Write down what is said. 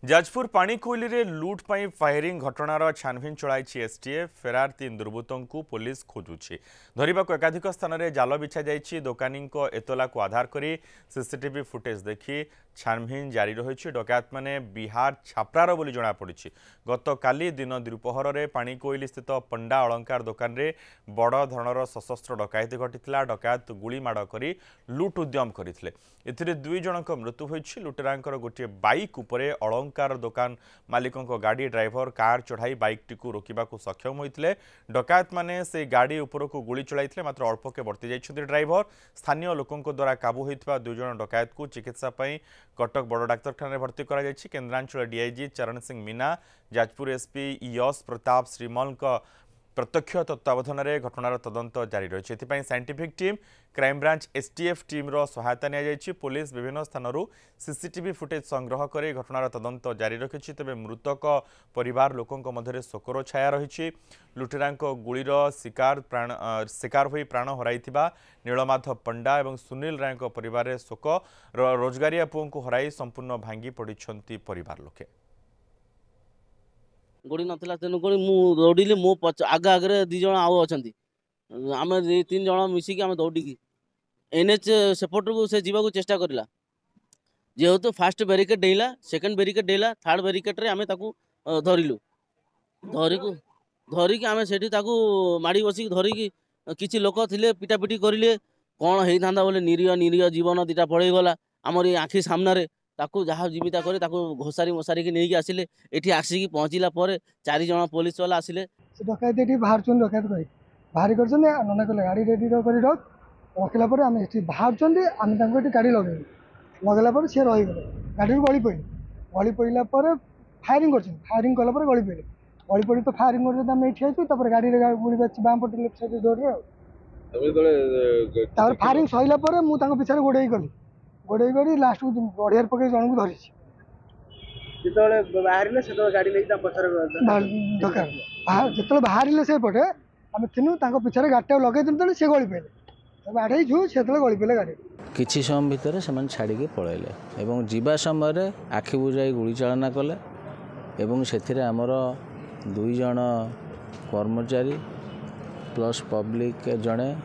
जाजपुर पाणीकोइली रे लुट पाई फायरिंग घटनार छानभिन चलाई एसटीएफ फेरार 3 दुर्बृत्तों को पुलिस खोजुछि। धरिबा को एकाधिक स्थान में जाल बिछा जाइछि। दोकानी एतला को आधार करी सीसीटीवी फुटेज देखि छानभिन जारी रही। डकायत माने बिहार छाप्रार बोली जना पड़ी। गत काली दिन दुपहर में पाणीकोइली स्थित पंडा अलंकार दोकान रे बड़ धरणर सशस्त्र डकायती घटी। डकायत गुलीमाड़ करी लुट उद्यम करते। एथिरे 2 जनक मृत्यु होइछि। लुटेरांकर गोटे बाइक उपरे अलंकार दोकान मालिकों गाड़ी ड्राइवर कार चढ़ाई बाइक टी रोकवा सक्षम होते। डकायत माने से गाड़ी उपरक गुली चलाई मात्र अल्पके बर्ती जाइछन्ति ड्राइवर। स्थानीय लोकों द्वारा काबू होइतबा 2 जन डकायत को चिकित्सा पई कटक बड़ डाक्तरखाना भर्ती करा जाइछि। केन्द्रांचल डीआईजी चरण सिंह मीना, जाजपुर एसपी यश प्रताप श्रीमल प्रत्यक्ष तत्वावधान में घटनार तदंत जारी रही। एथिपाई scientific team, crime branch STF team सहायता नि पुलिस विभिन्न स्थानरू सीसीटीवी फुटेज संग्रह कर घटनार तदंत जारी रखी। तेज मृतक परिवार लोकों मध्य शोकर छाया रही। लुटेरा गुलीर शिकार होई प्राण हराई नीलमाधव पंडा और सुनील राय परिवार शोक। रोजगारिया पुओं को हराई संपूर्ण भांगी पड़ती परिवार लोके। गोड़ी नथिला तेणुक दौड़िली मो आगे आगे 2 जन आउ अच्छा आम 3 जन मिसिकी आम दौड़िकी एनएच सेपट को से जीवा चेष्टा करला। जेहेतु फास्ट बैरिकेड डेला, सेकेंड बैरिकेड डेला, थर्ड बैरिकेड आम धरिलु। धरिकी आम से माड़ी बसिक धरिकी किसी लोक थे पिटापिटी करें। कौन होता बोले निरीह निरीह जीवन 2टा पड़ेगला आमर ये आखि सामने। ताकू जहाँ जीविता करे ताकू घोसारी मोसारी की नहीं आसिले। एठी आसिकी पहुँचला पर 4 जन पुलिस वाला आसिले। से डकायत ये बाहर डकायत कर बाहरी कर नना कले गाड़ी रेडी रख रखला आम ये बाहर आम गाड़ी लगे लगेला सी रहीगले गाड़ी गली गली पड़ा फायरिंग फायरिंग कलापर गली पड़ी तो फायरिंग कर ठिया गाड़ी गुड़ी बाम पटे लेफ्ट साइड डोर फायरिंग सरला मुझे पिछले गोड़े गली गोड़े गली लास्ट को बढ़िया पकड़ जन को धरी जो बाहर से पटे आम थिनु पिछले गाड़ी लगे सी गली पे बाढ़ू से गली पे गाड़ी किछि समय भितर से छाड़ी पलैले एवं जीवा समय आखि बुझाई गुड़ी चालना कले एवं से आमर 2 जन कर्मचारी प्लस पब्लिक जड़े